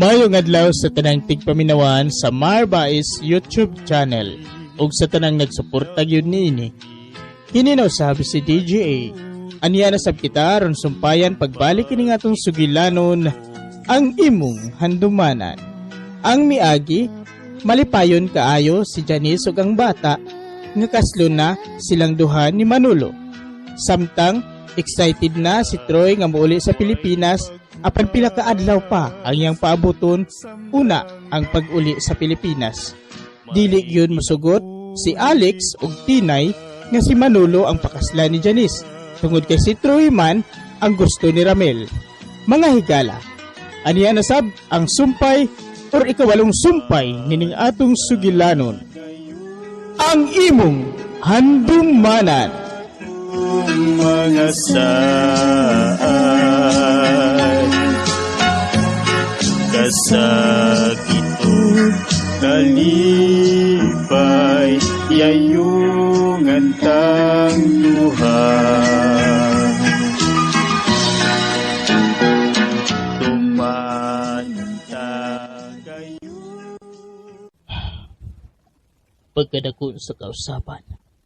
Mayong adlaw sa tanang tigpaminawan sa Marbais YouTube channel ug sa tanang nagsuporta gyud niini. Kini na sabi si DJA. Aniya na sab kita ron sumpayan pagbalik kini ngatong sugilanon ang imong handumanan. Ang miagi malipayon kaayo si Janice ug ang bata nga kaslo na silang duha ni Manolo. Samtang excited na si Troy nga mouli sa Pilipinas apan pila ka adlaw pa ang iyang paaboton una ang pag-uli sa Pilipinas. Dili gyud mosugot si Alex ug Tinay nga si Manolo ang pakaslan ni Janice. Tungod kay si Troy man ang gusto ni Ramel. Mga higala, aniya na sab ang sumpay or ikawalong sumpay nining atong sugilanon. Ang imong handumanan. Mga saan kasakit o kalipay yayong antang Tuhan tumanta kayo. Pagkadako sa kausapan,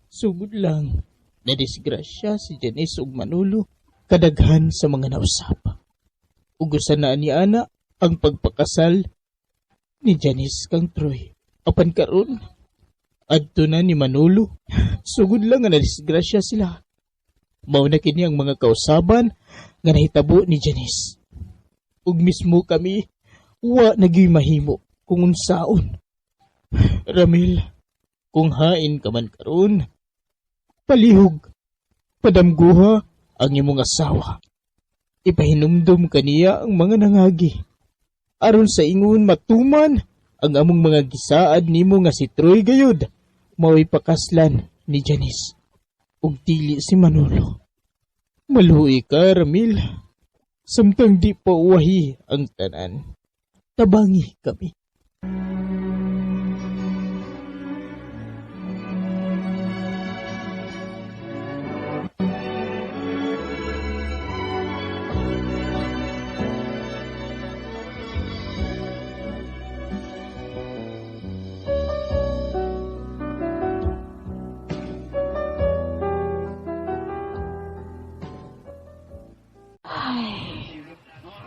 sugod lang na disgrasya si Janice ug Manolo kadaghan sa mga nausap. Ugusan na ni ana ang pagpakasal ni Janice kang Troy. Apan karon adto na ni Manolo. Sugod lang nga na disgrasya sila. Mao na kini ang mga kausaban nga nahitabo ni Janice. Ug mismo kami wa nagyoy mahimo kung unsaon. Ramil, kung hain ka man karon, palihog, padamguha ang imong asawa. Ipahinumdum kaniya ang mga nangagi. Aron sa ingon matuman ang among mga gisaad nimo nga si Troy gayud, mao'y pakaslan ni Janice. Ug dili si Manolo. Maluoy ka, Ramil. Samtang di pa uwahi ang tanan. Tabangi kami.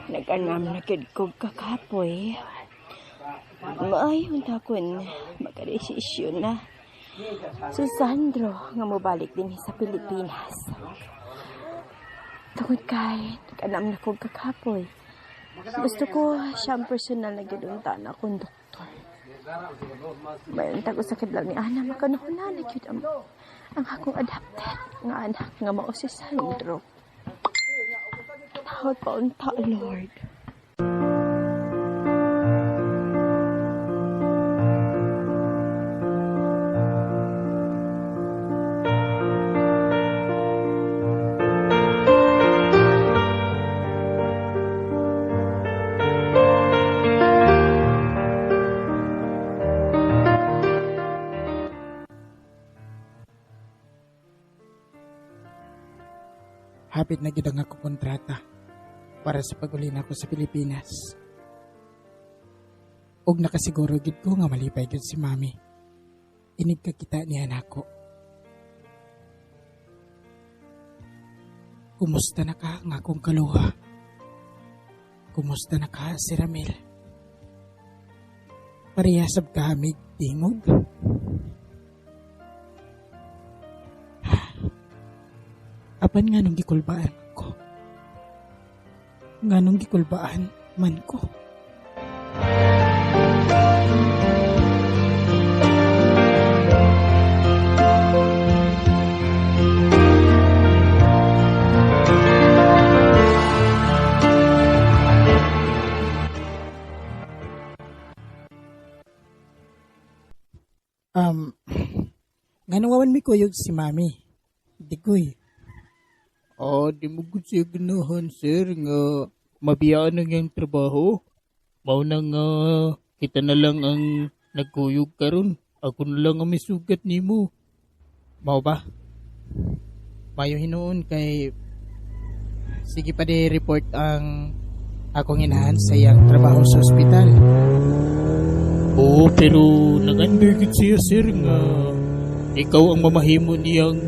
Nag-anam na kid kog kakapoy. Maayong takon, magka-desisyon na. Si Sandro nga mobalik din sa Pilipinas. Tungod kay, nag-anam na kog kakapoy. Gusto ko siyang personal na gidunta na akong doktor. Bayan tago sakit lang ni Ana, makanuhunan na yun ang akong adapted nga anak nga mao si Sandro. Tawad pa unta, Lord. Hapit na gid ang ako kontrata para sa pag-uli nako sa Pilipinas. Og nakasiguro gid ko nga malipay gid si Mami. Inig ka kita ni anak ko. Kumusta na ka nga akong kaluha? Kumusta na ka si Ramil? Parehasab ka hamig tingog? Apan nga nung gikulbaan ko. Nga nung gikulbaan man ko. Nga nung wawan mi kuyog si Mami. Di ko'y. Di mo gud siya ganahan, sir, nga mabiyaan ng iyang trabaho. Mao na nga kita na lang ang nagkuyog karon. Ako na lang ang misugat nimo. Mao ba? Mayo hinuon kay sige pa di report ang akong inahan sa iyang trabaho sa ospital. Oo, pero nag-under gid siya sir nga ikaw ang mamahimo niyang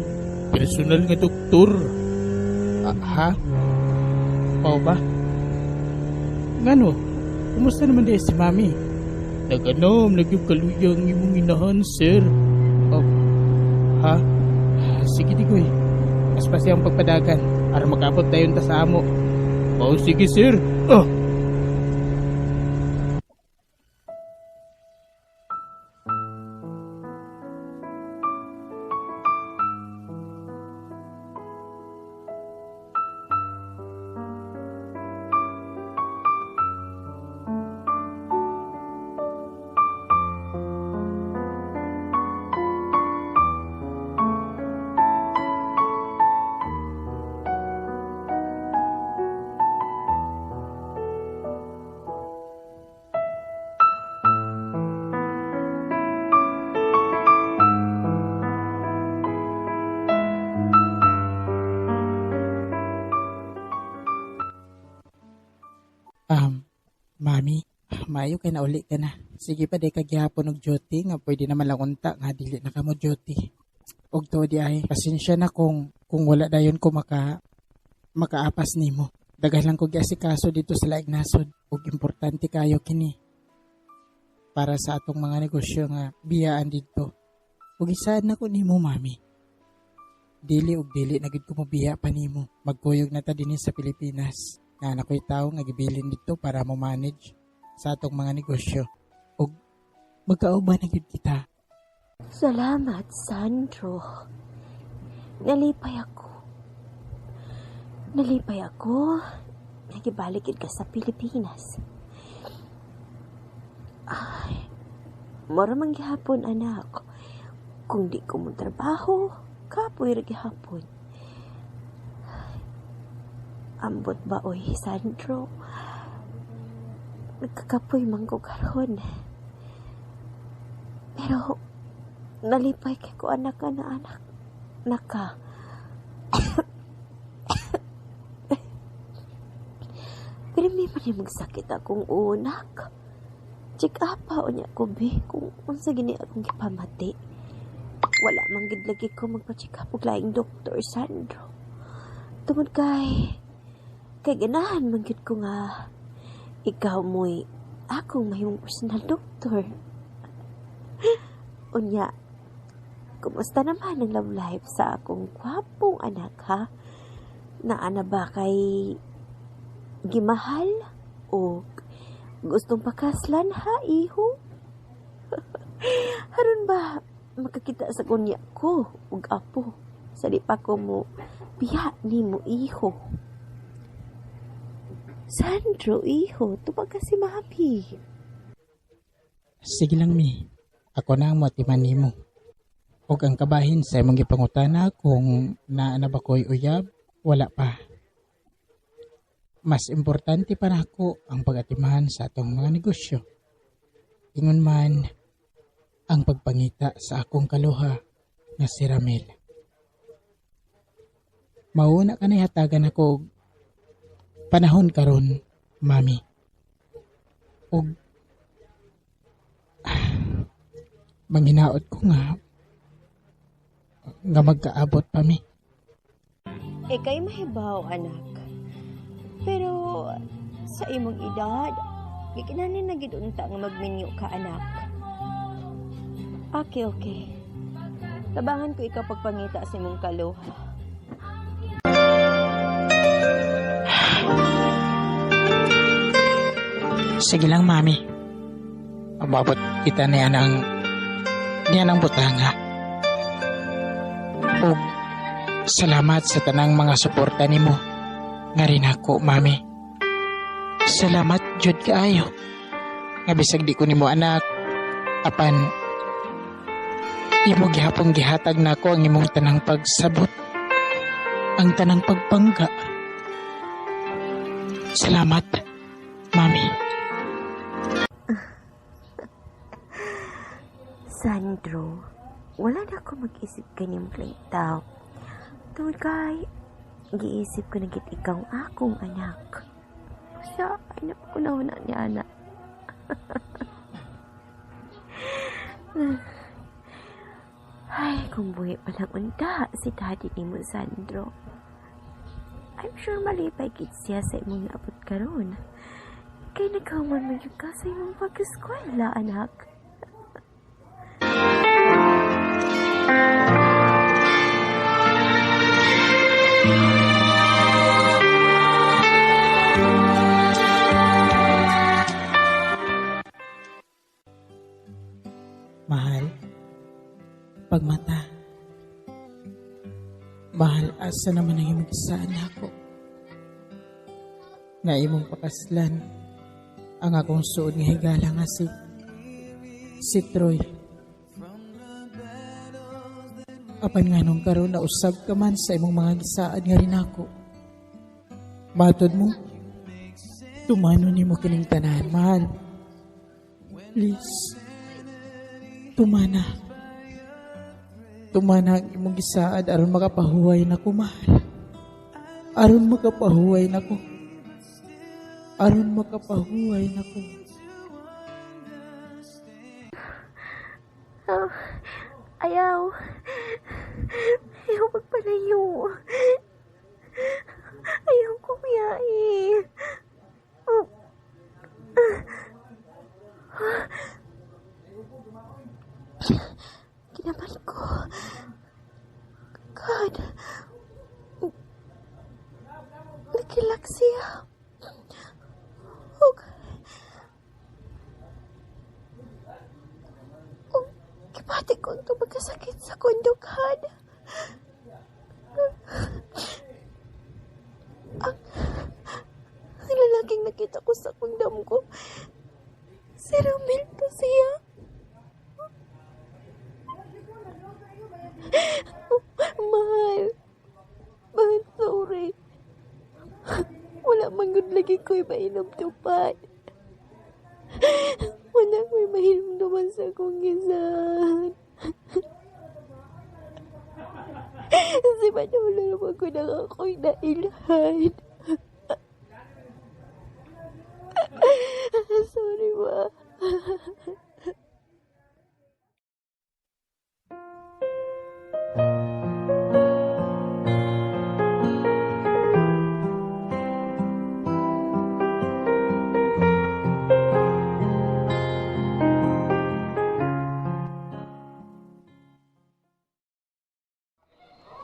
personal nga doktor. Ha? Oo ba? Ngano? Kumusta naman di si Mami? Naganom, nagyukaluyang imong inahan sir. Oh, ha? Sige Tigoy. Mas pa siyang pagpadagan para makabot tayo ta sa amo. Oh, sige sir. Mami, maayo kay na uli ka na. Sige pa di kagyapon og duty nga pwede naman lang unta nga dili na kamo duty. Og to di ay pasensya na kung wala dayon ko makaapas nimo. Daghan lang ko giasikaso dito sa laing nasod og importante kayo kini para sa atong mga negosyo nga biyaan dito. Ug isaad na ko nimo mami. Dili na gid ko mabiya pa nimo. Magkuyog na ta dinhi sa Pilipinas. Nga nakoy tao nga gibilin dito para mo manage sa atong mga negosyo. Ug magkauban na gyud kita. Salamat, Sandro. Nalipay ako. Nagibalik ka sa Pilipinas. Ay, mura man gihapon, anak. Kung di ko mo trabaho, kapoy ra gihapon. Ambot ba, oy, Sandro? Nagkakapoy man ko karon. Pero, nalipay kay ko anak na anak. Naka. Pero may man yung magsakit akong unak. Check up pa o niya ko, be, kung unsa gini akong gipamati. Wala man gid lagi ko magpa-check up og laing doktor, Sandro. Tungod kay ganahan man gid ko nga ikaw mo'y akong mahimong personal doktor. Unya, kumusta naman ang love life sa akong gwapong anak, ha? Naana ba kay gimahal o gustong pakaslan, ha, iho? Haron ba makakita sa kunya ko ug apo sa di pa ko mo biya ni mo, iho? Sandro, iho, tupag ka si Mami. Sige lang mi. Ako na ang matiman nimo. Og ang kabahin sa imong gipangutana kung naana ba ko'y uyab, wala pa. Mas importante para ako ang pag-atimahan sa atong mga negosyo. Ingon man ang pagpangita sa akong kaluha nga si Ramel. Mauna ka na hatagan ako og panahon karon, Mami. Og manghinaot ko nga magkaabot pa mi. Kay mahibaw, anak. Pero sa imong edad, gikinanin na gid unta nga magminyo ka, anak. Okay. Tabangan ko ikaw pagpangita sa imong kaluha. Sige lang, Mami. Mababot kita na yan ang butanga. O, salamat sa tanang mga suporta nimo. Nga rin ako, Mami. Salamat, jud kaayo. Nga bisag di ko nimo anak. Apan, imo gihapong gihatag na ako ang imong tanang pagsabot. Ang tanang pagpangga. Salamat, Mami. Sandro, wala na ako mag-isip kanyang tao. Tungkol kay, giisip ko na git ikaw akong anak. Sa ay na ko na ni ana. Ay, kung buhi pa lang unta si Daddy ni mo, Sandro. I'm sure malipay kit siya sa imong naabot karon. Kay nagkaman mo yung ka sa imong pag-eskwela, anak. Mahal, pagmata. Mahal, asa naman ang imong gisaan ako. Nga imong pakaslan ang akong suod nga higala nga si Troy. Apan nga nung karon na usab ka man sa imong mga gisaan nga rin ako. Matod mo, tumano ni mo kining tanan, mahal. Please, tumana. Tumana ang imong gisaad aron makapahuway na ko, mahal. Aron makapahuway na ko. Aron makapahuway na ko. Oh, ayaw. Ayaw magpalayo. Ayaw kumiyain. Oh. Kinaman ko. God. Nakilak siya. Oh, kipati ko ito magkasakit sa kondukan. Ang lalaking nakita ko sa kundam ko, si Ramil to siya. Mahal. Mahal, sorry. Wala man gud lagi ko'y mainom tupad. Wala ko'y mahinumduman sa akong gisan. Si Manolo naman ko na ako'y nailhan. Sorry, ma.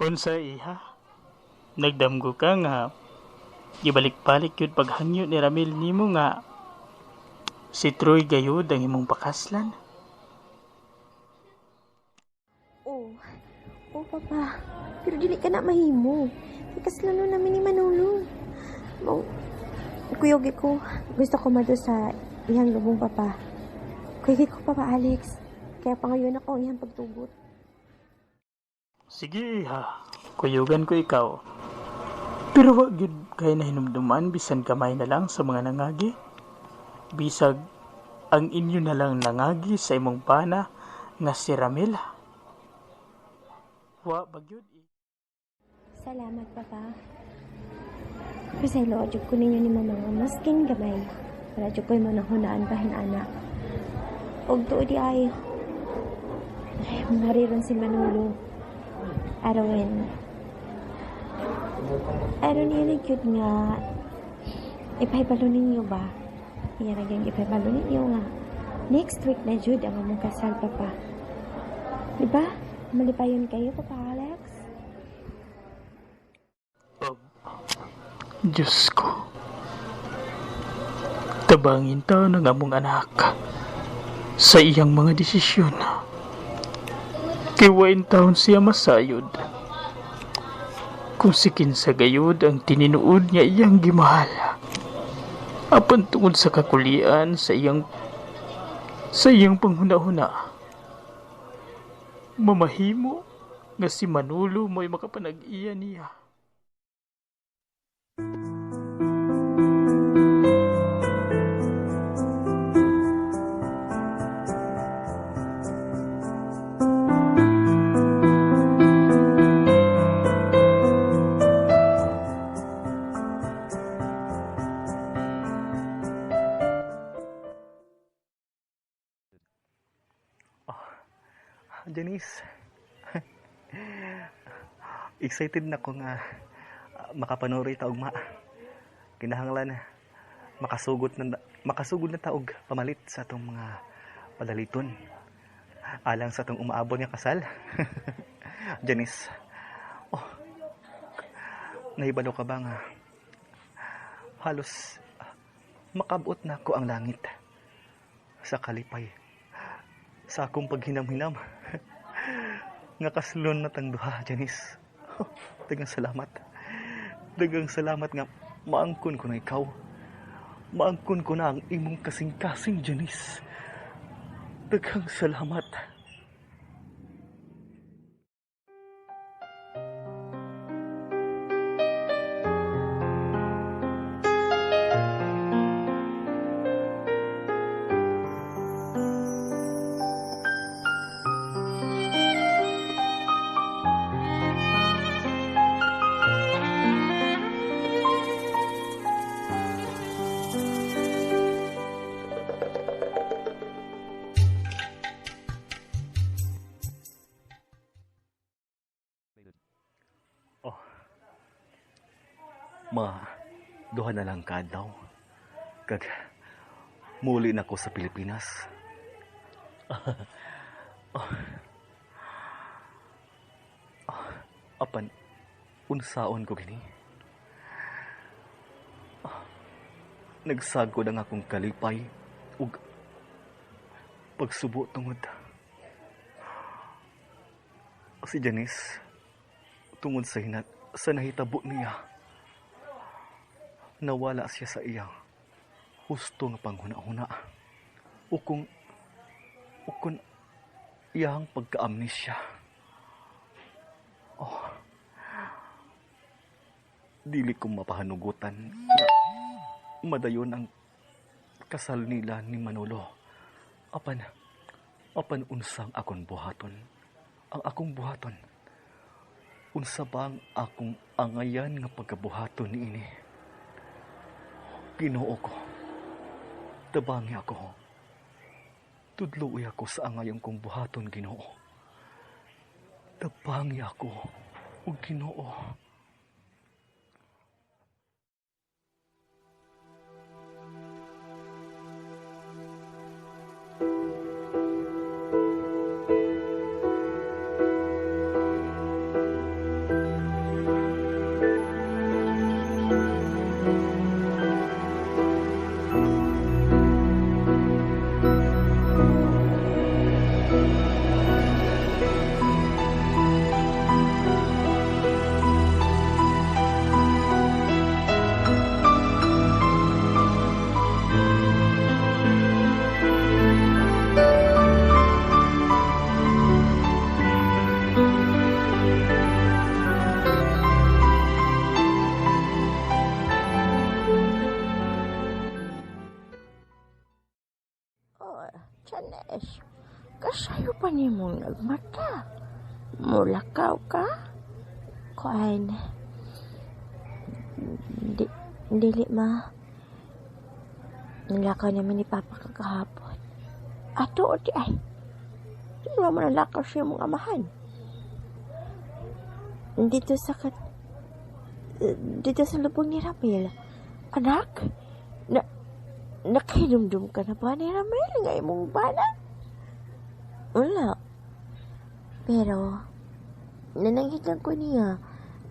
Unsa iha? Nagdamgo ka nga gibalik-balik yun paghangyo ni Ramil nimo nga si Troy gayud ang imong pakaslan. Oh, papa. Pero dili ka na mahimo. Ikaslano namin ni Manolo. Kuyogi ko. Gusto ko mado sa iyang lubong, papa. Kuyogi ko, Papa Alex. Kaya pa ngayon ako ang iyang pagtugot. Sige ha, kuyugan ko ikaw. Pero wag yun kaya na hinumduman bisan kamay na lang sa mga nangagi. Bisag ang inyo na lang nangagi sa imong pana nga si Ramil. Wa bagyod Salamat, Papa. Pero sa ilo, adyo ko ninyo ni mama nga masking gamay. Para adyo ko yung mga hunaan pahin anak. Og tuo di ay mariron si Manolo. Aron niya nag-cute nga ipahibalo ninyo ba? Iya nagyang ipahibalo ninyo nga next week na jud ang among kasal, Papa. Diba? Malipayon kayo, Papa Alex? Diyos ko. Tabangin ta ng among anak sa iyang mga desisyon. Kiwain taon siya masayod. Kung si kinsa gayud ang tininuod niya iyang gimahal. Apan tungod sa kakulian sa iyang panghuna-huna. Mamahimo nga si Manolo mo'y makapanag-iya niya. Janice. Excited na ko nga makapanuri ta ugma. Kinahanglan makasugod na taog pamalit sa atong mga padaliton. Alang sa atong umaabot nga kasal. Janice. Oh. Nahibalo ka ba nga halos makabot na ko ang langit sa kalipay sa akong paghinam-hinam. Nga kaslon na tang duha, Janice. Dagang salamat. Dagang salamat nga maangkon ko na ikaw. Maangkon ko na ang imong kasing-kasing, Janice. Dagang salamat. Duha na lang kadlaw kag muli na ko sa Pilipinas. Apan unsaon ko gini? Nagsagod ang akong kalipay ug pagsubo tungod si Janice tungod sa nahitabo niya. Nawala siya sa iyang husto nga panghuna-huna. Ukong iyang pagka-amnesia. Dili ko mapahanugutan na madayon ang kasal nila ni Manolo. Apan unsang akong buhaton. Ang akong buhaton. Unsa ba ang akong angayan nga pagkabuhaton ni ini? Ginoo ko. Tabangi ako. Tudluoy ako sa angayang kong buhaton, Ginoo. Tabangi ako, o Ginoo. Janice, kasayo pa ni mong nagmata. Mulakaw ka? Kuan. Dili ma. Nilakaw naman ni Papa kagahapon. Ato o di ay. Di mo nalakaw siya mong amahan. Dito sa lubong ni Ramil. Anak? Nakinumdum ka na ba ni Ramil? Nga imong bana? Wala. Pero, nananghitan ko niya.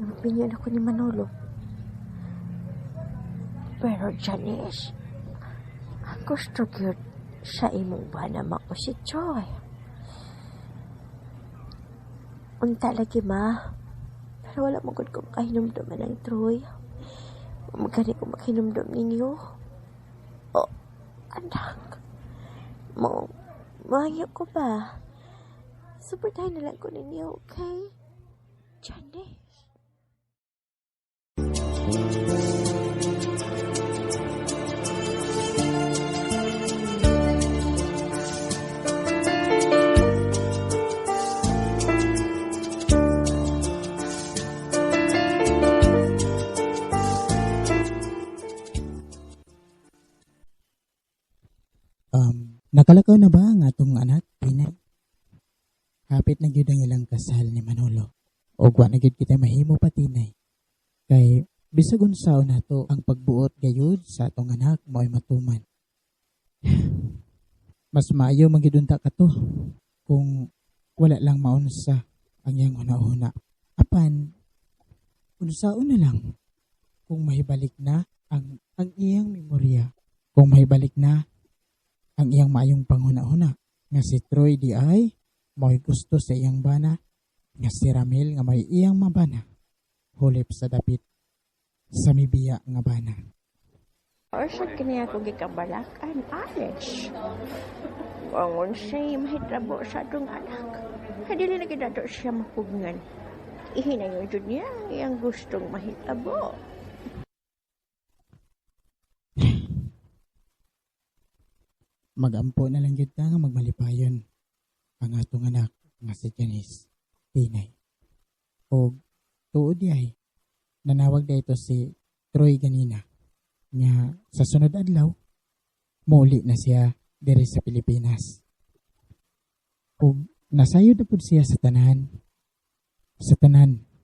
Napinyon ako ni Manolo. Pero, Janice, ang gusto gyud sa imong bana mako si Joy. Unta lagi ma. Pero wala mo gud kong kahinumduman ng Troy. Magkani ko makinumdum ninyo. Oh, anak. Mahaya ko ba? Supportahan na lang ko ninyo, okay? Janice. Nakalakaw na ba ang atong anak, Pinay? hapit na gyud ang ilang kasal ni Manolo. O wa na gyud kita mahimo patinay. Kay bisag unsaon nato ang pagbuot gayud sa atong anak mo'y matuman. Mas maayo magidunta ka to kung wala lang maunsa ang iyang una-una. Apan, unsaon na lang kung mahibalik na ang iyang memorya. Kung mahibalik na ang iyang maayong panghuna-huna nga si Troy di ay mo'y gusto sa iyang bana nga si Ramil nga may iyang mabana hulip sa dapit sa mibiya nga bana. Or siya kiniya ko gikabalakan, Alex. Wangon siya, mahitrabo sa atong anak. Kadili na ginato siya mapugnan. Ihinayon dyan niya, iyang gustong mahitabo. Magampo na lang yun nga magmalipayon ang atong anak nga si Janice Tinay. O tuod ay nanawag na ito si Troy ganina nga sa sunod adlaw muli na siya diri sa Pilipinas. O nasayod na po siya sa tanan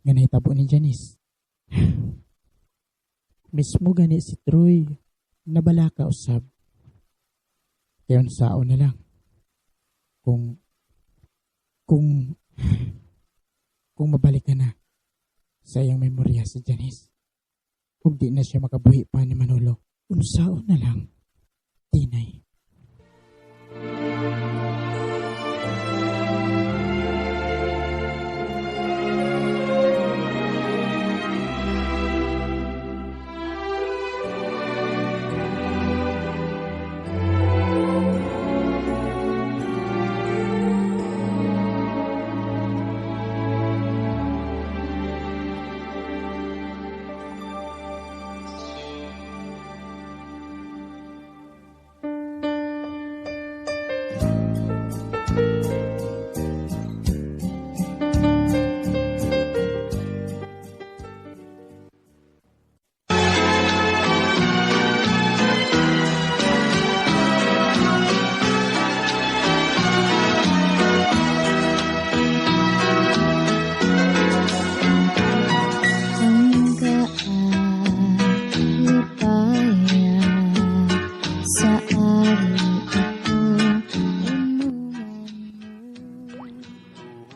nga nahitabo ni Janice. Mismo gani si Troy nabalaka usab. Kayon sao na lang kung mabalik ka na sa iyang memorya si Janice. Kung di na siya makabuhi pa ni Manolo, unsao na lang, Tinay.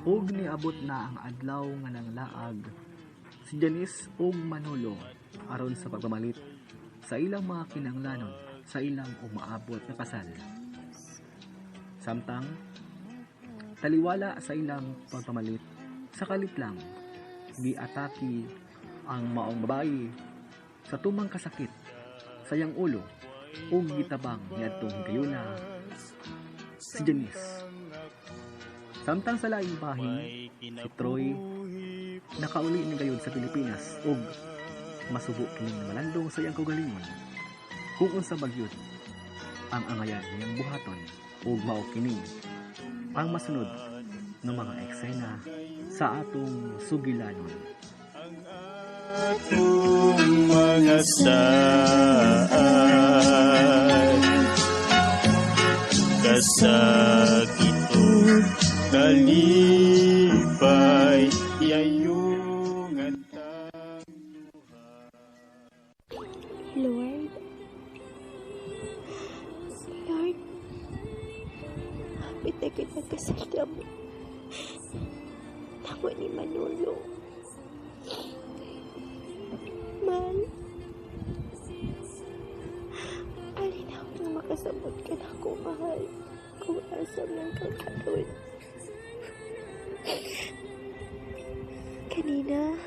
Ug niabot na ang adlaw nga nanglaag si Janice ug Manolo aron sa pagpamalit sa ilang mga kinahanglanon sa ilang umaabot na kasal. Samtang taliwala sa ilang pagpamalit, sa kalit lang giataki ang maong babae sa tumang kasakit sa iyang ulo ug gitabang niadtong gayuna si Janice. Samtang sa laing bahin, si Troy nakauli ni gayud sa Pilipinas ug masubo kining malandong sa iyang kaugalingon. Kung unsa bagyod ang angayan niyang buhaton ug mao kini ang masunod ng mga eksena sa atong sugilanon. Atong mga saan kasakitong kalipay yayungan tang Lord, hapit na kinagkasal mo. Tamo ni Manolo. Mal, palinaw nang makasabot ka na ako, mahal. Kung asam lang kang karoon. Kanina,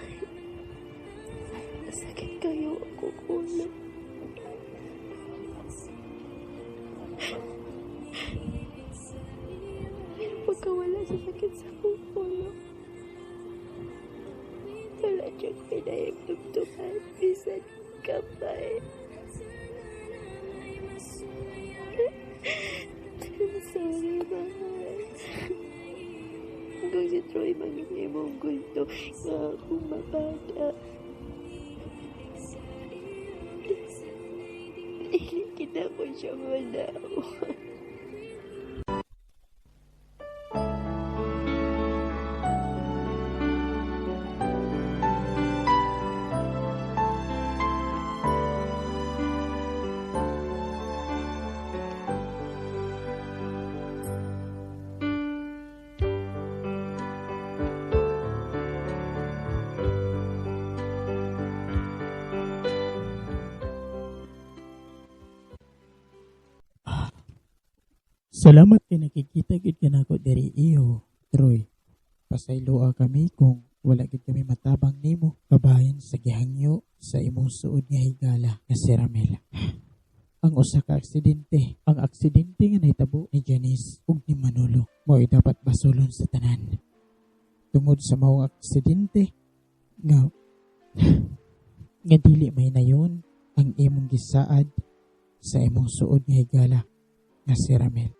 sakit kayo ako ulo. Pero pagkawala sa sakit sa akong ulo, wala siyang pinayang tugtugan, bisan kapay. Sorry, mahal. Hanggang si Troy magiging mong gusto na akong mabada. Hindi kita ko siya manaw. Salamat kay nakikita gid ka nako diri iyo, Troy. Pasayloa kami kung wala gid kami matabang nimo kabahin sa gihangyo sa imong suod nga higala nga si Ramel. Ang usa ka aksidente, ang aksidente nga nahitabo ni Janice ug ni Manolo, mo'y dapat basulon sa tanan. Tungod sa maong aksidente nga nga dili may nayon ang imong gisaad sa imong suod nga higala nga si Ramel.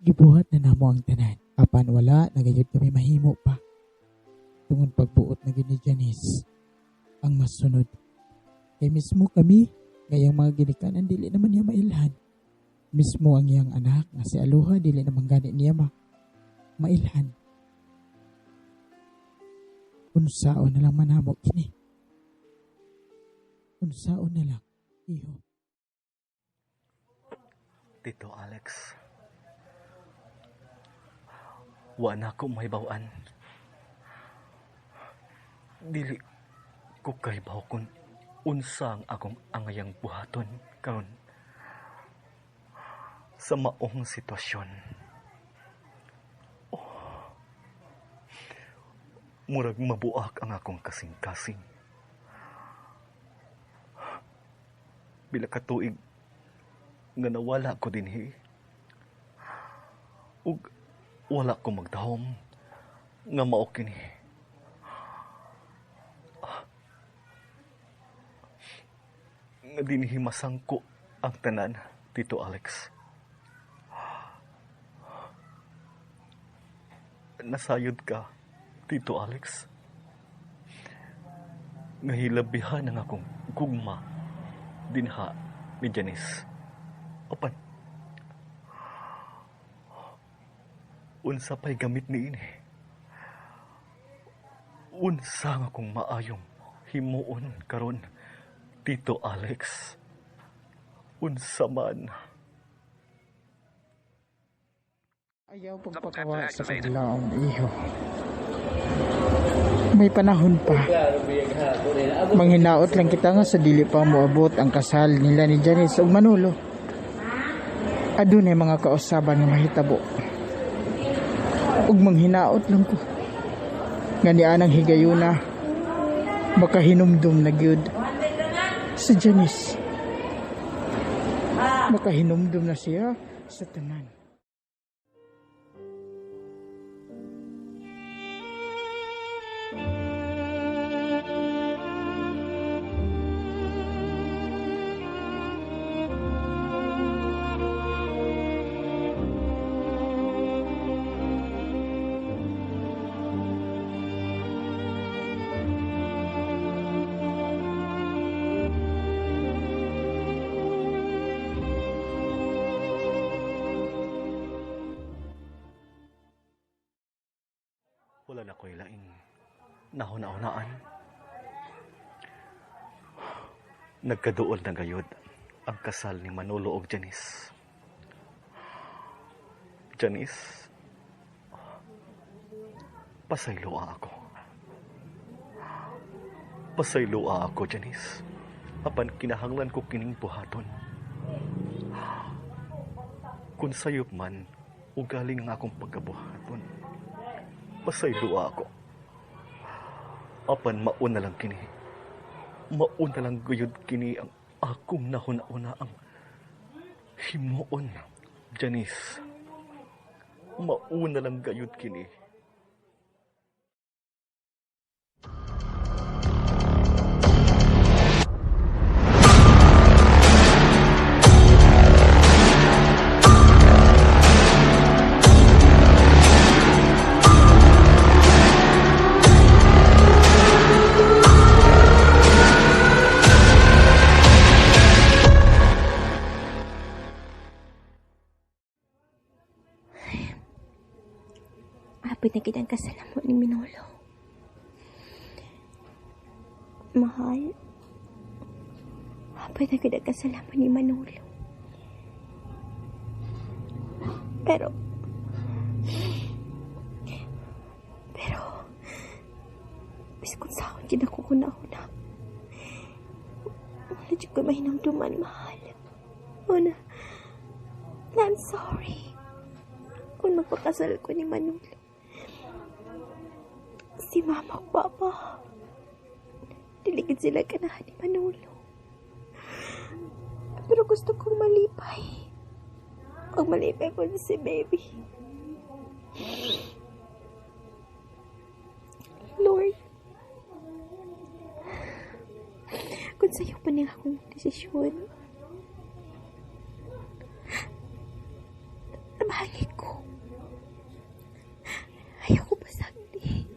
Gibuhat na namo ang tanan. Apan wala, nagayod kami mahimo pa. Tungod pagbuot na gid ni Janice ang masunod. Kay mismo kami, ngayang mga ginikanan dili naman niya mailhan. Mismo ang iyang anak nga si Aloha dili naman gani niya mailhan. Unsaon na lang manamo kini. Unsaon na lang, iho. Tito Alex, wa na ko mahibaw-an. Dili ko kahibaw kung unsa ang akong angayang buhaton karon sa maong sitwasyon. Murag mabuak ang akong kasing-kasing. Bila ka tuig nga nawala ko dinhi ug wala ko magdahom nga mao kini. Nga dinhi masangko ang tanan, Tito Alex. Nasayod ka, Tito Alex. Nga hilabihan ang akong gugma dinha ni Janice. Opan, unsa pa'y gamit ni ini. Unsa nga kung maayong himuon karon, Tito Alex. Unsa man. Ayaw pagpakawa sa kaglaong iho. May panahon pa. Manghinaot lang kita nga sa dili pa moabot ang kasal nila ni Janice ug Manolo. Adunay mga kausaban nga mahitabo. Ug manghinaot lang ko. Nga ni anang higayuna makahinumdum na gyud si Janice. Makahinumdum na siya sa tanan. Wala na ko'y laing nahuna-hunaan. Nagkaduol na gayod ang kasal ni Manolo og Janice. Janice, pasayloa ako. Pasayloa ako, Janice. Apan kinahanglan ko kining buhaton. Kung sayop man, ugaling ang akong pagkabuhaton. Pasayloa ako. Apan mauna lang kini. Mauna lang gayud kini ang akong nahuna-una ang himuon, Janice. Mauna lang gayud kini. Hapit na kitang kasalamu ni Manolo. Mahal, hapit na kitang kasalamu ni Manolo. Pero, bis kung saan dyan ako kuna-una. Wala dyan ko mahinamduman, mahal. I'm sorry. Kung magpakasal ko ni Manolo. Si mama at papa. Diligid sila ganahan ni Manolo. Pero gusto kong malipay. Pag malipay ko na si baby. Lord, kung sa'yo pa niya akong desisyon, nabahagi ko. Ayoko pa sagdi.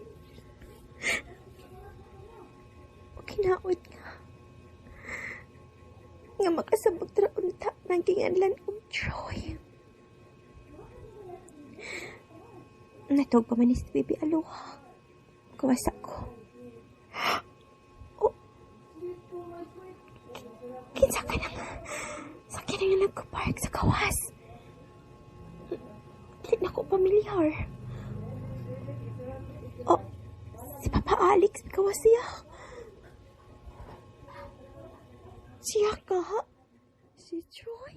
O kinaot nga. Nga makasabag traunta ng kinganlan og joy. Natog pa man ni si Baby Aloha. Kawasa ko. Oh. Kinsa ka na nga. Sakyan na nga nagko-park sa kawas. Hindi na ko pamilyar. Oh, si Papa Alex, kawas siya. Siya ka? Si Troy?